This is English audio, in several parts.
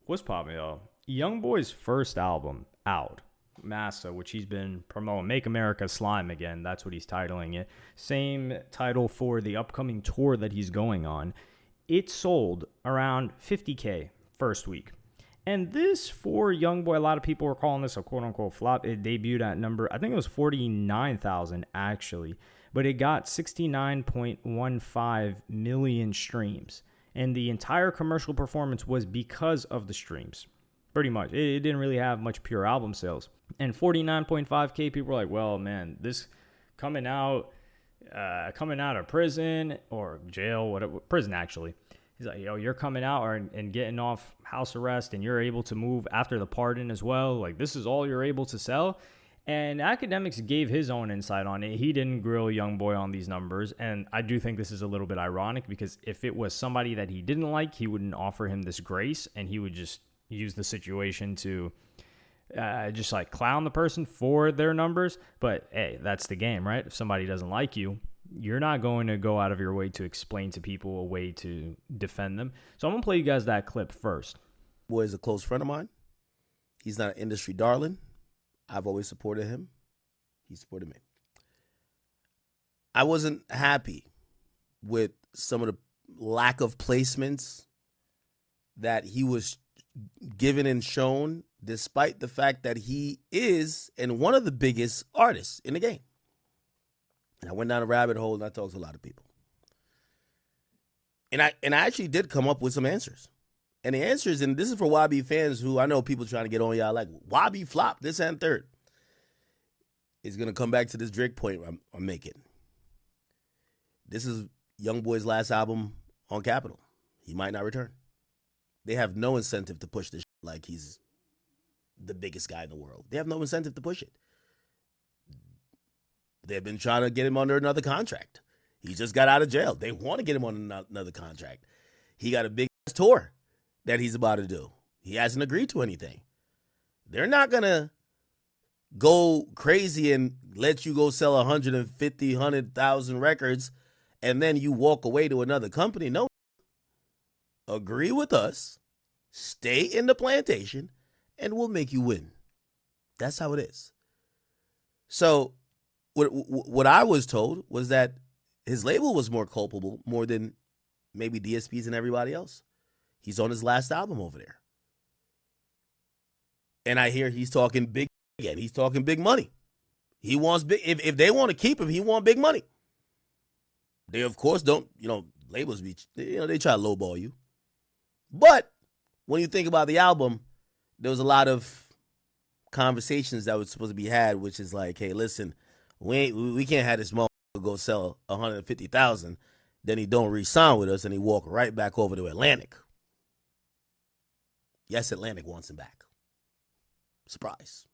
What's poppin', y'all? YoungBoy's first album out, Massa, which he's been promoting, Make America Slime Again. That's what he's titling it. Same title for the upcoming tour that he's going on. It sold around 50K first week. And this for YoungBoy, a lot of people were calling this a quote-unquote flop. It debuted at number, I think it was 49,000 actually. But it got 69.15 million streams. And the entire commercial performance was because of the streams. Pretty much. It didn't really have much pure album sales. And 49.5K, people were like, well, man, this coming out of prison or jail, whatever, prison actually. He's like, yo, you're coming out and getting off house arrest and you're able to move after the pardon as well. Like, this is all you're able to sell. And Akademiks gave his own insight on it. He didn't grill YoungBoy on these numbers. And I do think this is a little bit ironic because if it was somebody that he didn't like, he wouldn't offer him this grace and he would just use the situation to just like clown the person for their numbers. But hey, that's the game, right? If somebody doesn't like you, you're not going to go out of your way to explain to people a way to defend them. So I'm going to play you guys that clip first. Boy is a close friend of mine. He's not an industry darling. I've always supported him. He supported me. I wasn't happy with some of the lack of placements that he was given and shown, despite the fact that he is and one of the biggest artists in the game. And I went down a rabbit hole and I talked to a lot of people. And I actually did come up with some answers. And the answers, and this is for YB fans who I know people trying to get on y'all like, YB flop, this and third. It's going to come back to this Drake point I'm making. This is YoungBoy's last album on Capitol. He might not return. They have no incentive to push this like he's the biggest guy in the world. They have no incentive to push it. They've been trying to get him under another contract. He just got out of jail. They want to get him on another contract. He got a big tour that he's about to do. He hasn't agreed to anything. They're not going to go crazy and let you go sell 150, 100,000 records and then you walk away to another company. No. Agree with us, stay in the plantation, and we'll make you win. That's how it is. So what I was told was that his label was more culpable, more than maybe DSPs and everybody else. He's on his last album over there. And I hear he's talking big again. He's talking big money. He wants big. If they want to keep him, he want big money. They, of course, don't, labels be, they try to lowball you. But when you think about the album, there was a lot of conversations that were supposed to be had, which is like, hey, listen, we can't have this motherfucker go sell 150,000, then he don't re-sign with us, and he walk right back over to Atlantic. Yes, Atlantic wants him back. Surprise.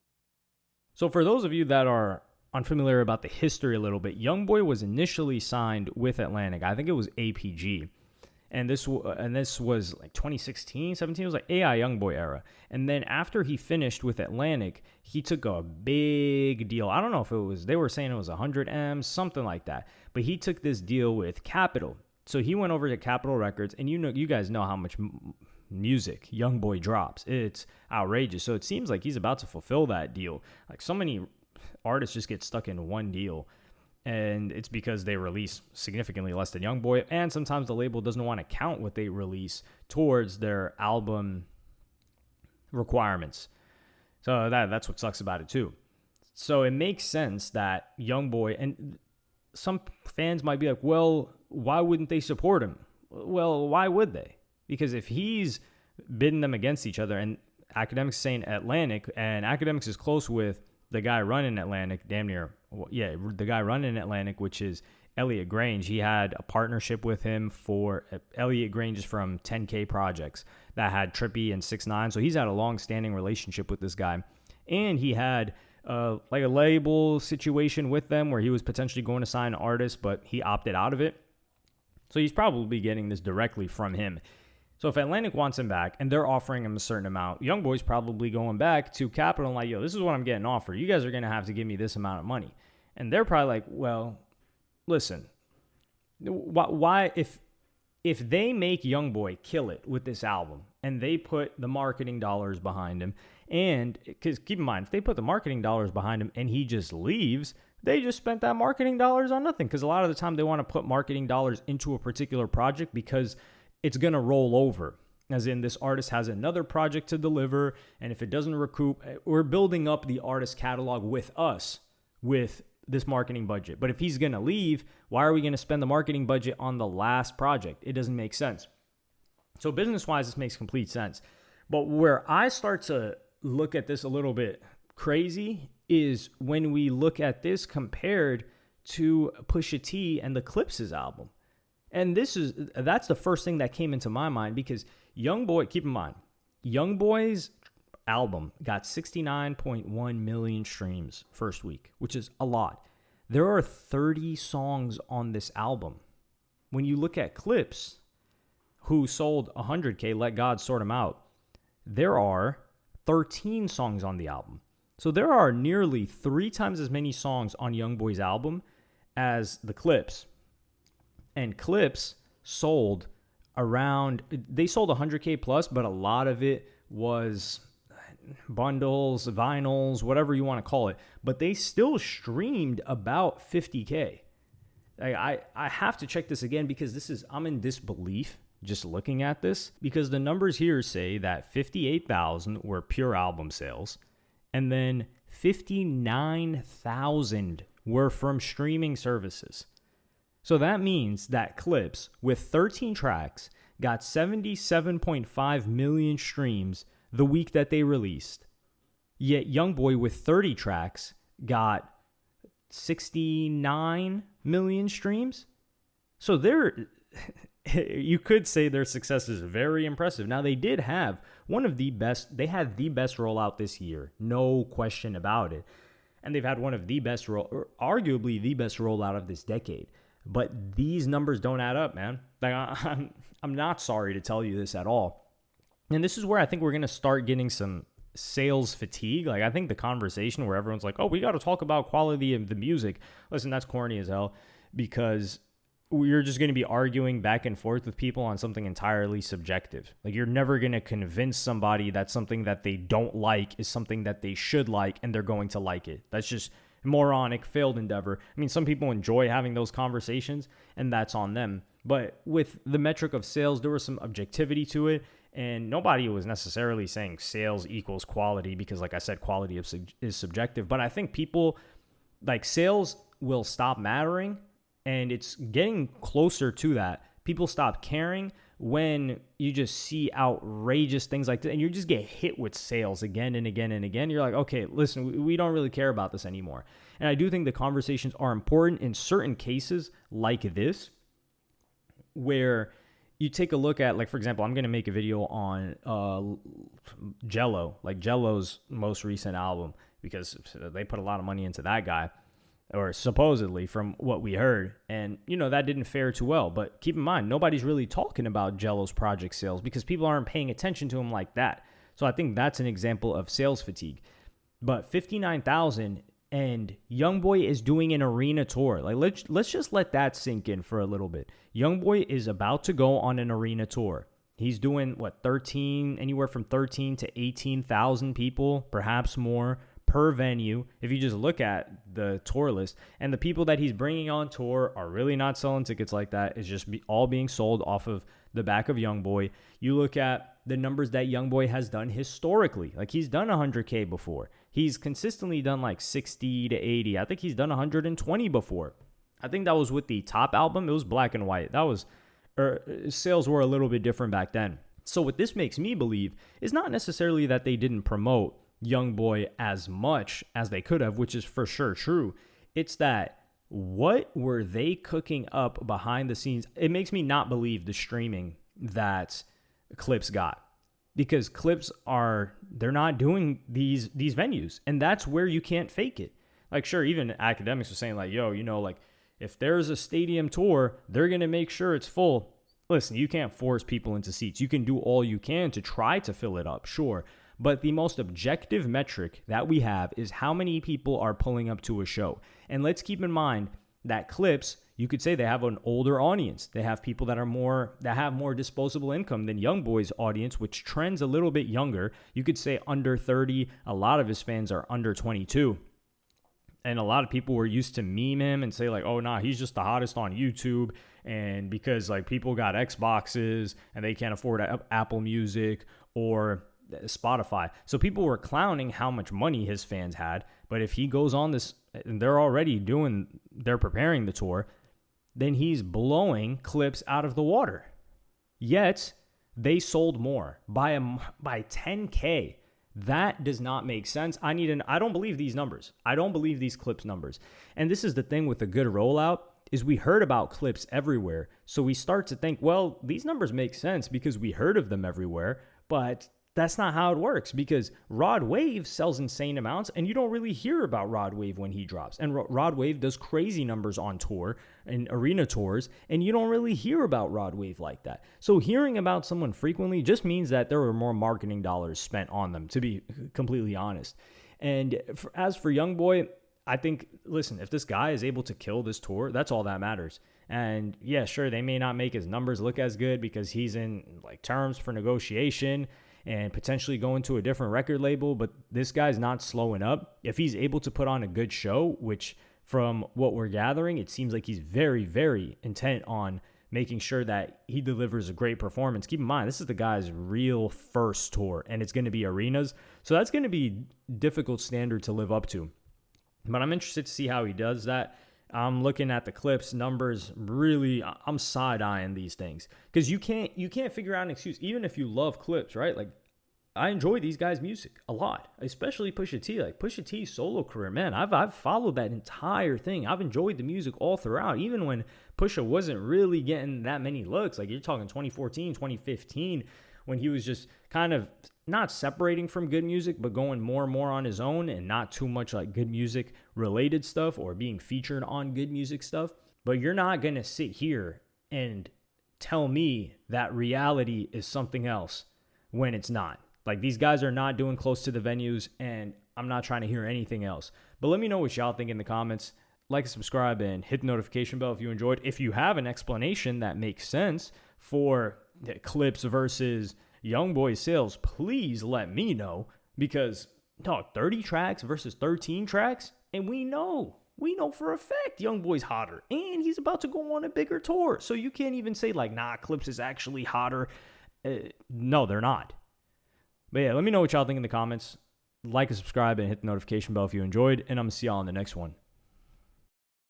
So for those of you that are unfamiliar about the history a little bit, YoungBoy was initially signed with Atlantic. I think it was APG. And this was like 2016, 17. It was like AI YoungBoy era. And then after he finished with Atlantic, he took a big deal. I don't know if it was, they were saying it was 100 M's, something like that. But he took this deal with Capitol. So he went over to Capitol Records, and you guys know how much music YoungBoy drops. It's outrageous. So it seems like he's about to fulfill that deal. Like, so many artists just get stuck in one deal. And it's because they release significantly less than YoungBoy, and sometimes the label doesn't want to count what they release towards their album requirements. So that's what sucks about it too. So it makes sense that YoungBoy, and some fans might be like, well, why wouldn't they support him? Well, why would they? Because if he's bidding them against each other, and Akademiks saying Atlantic, and Akademiks is close with the guy running Atlantic, damn near, the guy running Atlantic, which is Elliot Grange. He had a partnership with him for Elliot Grange is from 10K Projects that had Trippie and 6ix9ine. So he's had a long-standing relationship with this guy. And he had like a label situation with them where he was potentially going to sign an artist, but he opted out of it. So he's probably getting this directly from him. So if Atlantic wants him back and they're offering him a certain amount, YoungBoy's probably going back to Capitol and like, yo, this is what I'm getting offered. You guys are going to have to give me this amount of money. And they're probably like, well, listen, why if if they make YoungBoy kill it with this album and they put the marketing dollars behind him, and because keep in mind, if they put the marketing dollars behind him and he just leaves, they just spent that marketing dollars on nothing. Because a lot of the time they want to put marketing dollars into a particular project because it's going to roll over. As in, this artist has another project to deliver, and if it doesn't recoup, we're building up the artist catalog with us with this marketing budget. But if he's going to leave, why are we going to spend the marketing budget on the last project? It doesn't make sense. So business-wise, this makes complete sense. But where I start to look at this a little bit crazy is when we look at this compared to Pusha T and the Clipse's album. And that's the first thing that came into my mind, because YoungBoy, keep in mind, YoungBoy's album got 69.1 million streams first week, which is a lot. There are 30 songs on this album. When you look at Clipse, who sold 100K, Let God Sort Him Out, there are 13 songs on the album. So there are nearly 3 times as many songs on YoungBoy's album as the Clipse. And Clipse sold they sold 100K plus, but a lot of it was bundles, vinyls, whatever you want to call it. But they still streamed about 50K. I have to check this again because I'm in disbelief just looking at this, because the numbers here say that 58,000 were pure album sales, and then 59,000 were from streaming services. So that means that Clipse, with 13 tracks, got 77.5 million streams the week that they released. Yet YoungBoy, with 30 tracks, got 69 million streams. So you could say their success is very impressive. Now, they did have they had the best rollout this year, no question about it. And they've had one of the best, arguably the best rollout of this decade. But these numbers don't add up, man. Like, I'm not sorry to tell you this at all. And this is where I think we're going to start getting some sales fatigue. Like, I think the conversation where everyone's like, oh, we got to talk about quality of the music. Listen, that's corny as hell, because you're just going to be arguing back and forth with people on something entirely subjective. Like, you're never going to convince somebody that something that they don't like is something that they should like and they're going to like it. That's just moronic, failed endeavor. I mean, some people enjoy having those conversations, and that's on them. But with the metric of sales, there was some objectivity to it, and nobody was necessarily saying sales equals quality, because, like I said, quality is subjective. But I think people, like, sales will stop mattering, and it's getting closer to that. People stop caring when you just see outrageous things like that, and you just get hit with sales again and again and again. You're like, okay, listen, we don't really care about this anymore. And I do think the conversations are important in certain cases like this, where you take a look at, like, for example, I'm going to make a video on Jello, like Jello's most recent album, because they put a lot of money into that guy, or supposedly from what we heard. And, that didn't fare too well. But keep in mind, nobody's really talking about Jello's project sales because people aren't paying attention to him like that. So I think that's an example of sales fatigue. But 59,000, and YoungBoy is doing an arena tour. Like, let's just let that sink in for a little bit. YoungBoy is about to go on an arena tour. He's doing, anywhere from 13 to 18,000 people, perhaps more, per venue, if you just look at the tour list. And the people that he's bringing on tour are really not selling tickets like that. It's just all being sold off of the back of YoungBoy. You look at the numbers that YoungBoy has done historically. Like, he's done 100K before. He's consistently done like 60 to 80. I think he's done 120 before. I think that was with the top album. It was Black and White. Sales were a little bit different back then. So what this makes me believe is not necessarily that they didn't promote YoungBoy as much as they could have, which is for sure true. It's that, what were they cooking up behind the scenes? It makes me not believe the streaming that Clipse got, because Clipse they're not doing these venues, and that's where you can't fake it. Like, sure, even Akademiks was saying, like, yo, like, if there's a stadium tour, they're going to make sure it's full. Listen, you can't force people into seats. You can do all you can to try to fill it up, sure. But the most objective metric that we have is how many people are pulling up to a show. And let's keep in mind, that Clipse, you could say they have an older audience. They have people that have more disposable income than YoungBoy's audience, which trends a little bit younger. You could say under 30. A lot of his fans are under 22. And a lot of people were used to meme him and say like, oh, nah, he's just the hottest on YouTube. And because like people got Xboxes and they can't afford Apple Music or Spotify. So people were clowning how much money his fans had. But if he goes on this, and they're preparing the tour, then he's blowing Clipse out of the water. Yet they sold more by 10K. That does not make sense. I don't believe these numbers. I don't believe these Clipse numbers. And this is the thing with a good rollout is we heard about Clipse everywhere. So we start to think, well, these numbers make sense because we heard of them everywhere, but that's not how it works because Rod Wave sells insane amounts and you don't really hear about Rod Wave when he drops. And Rod Wave does crazy numbers on tour and arena tours and you don't really hear about Rod Wave like that. So hearing about someone frequently just means that there were more marketing dollars spent on them, to be completely honest. And as for YoungBoy, I think, listen, if this guy is able to kill this tour, that's all that matters. And yeah, sure, they may not make his numbers look as good because he's in like terms for negotiation and potentially go into a different record label, but this guy's not slowing up. If he's able to put on a good show, which from what we're gathering, it seems like he's very, very intent on making sure that he delivers a great performance. Keep in mind, this is the guy's real first tour, and it's going to be arenas, so that's going to be difficult standard to live up to. But I'm interested to see how he does that. I'm looking at the Clipse numbers. Really, I'm side-eyeing these things because you can't figure out an excuse. Even if you love Clipse, right? Like, I enjoy these guys' music a lot, especially Pusha T. Like Pusha T's solo career, man, I've followed that entire thing. I've enjoyed the music all throughout, even when Pusha wasn't really getting that many looks. Like you're talking 2014, 2015, when he was just kind of not separating from good music, but going more and more on his own and not too much like good music related stuff or being featured on good music stuff. But you're not going to sit here and tell me that reality is something else when it's not. Like these guys are not doing close to the venues and I'm not trying to hear anything else. But let me know what y'all think in the comments. Like, subscribe, and hit the notification bell if you enjoyed. If you have an explanation that makes sense for Clipse versus YoungBoy sales, please let me know because, dog, 30 tracks versus 13 tracks, and we know for a fact YoungBoy's hotter, and he's about to go on a bigger tour. So you can't even say like, nah, Clipse is actually hotter. No, they're not. But yeah, let me know what y'all think in the comments. Like and subscribe and hit the notification bell if you enjoyed, and I'm going to see y'all on the next one.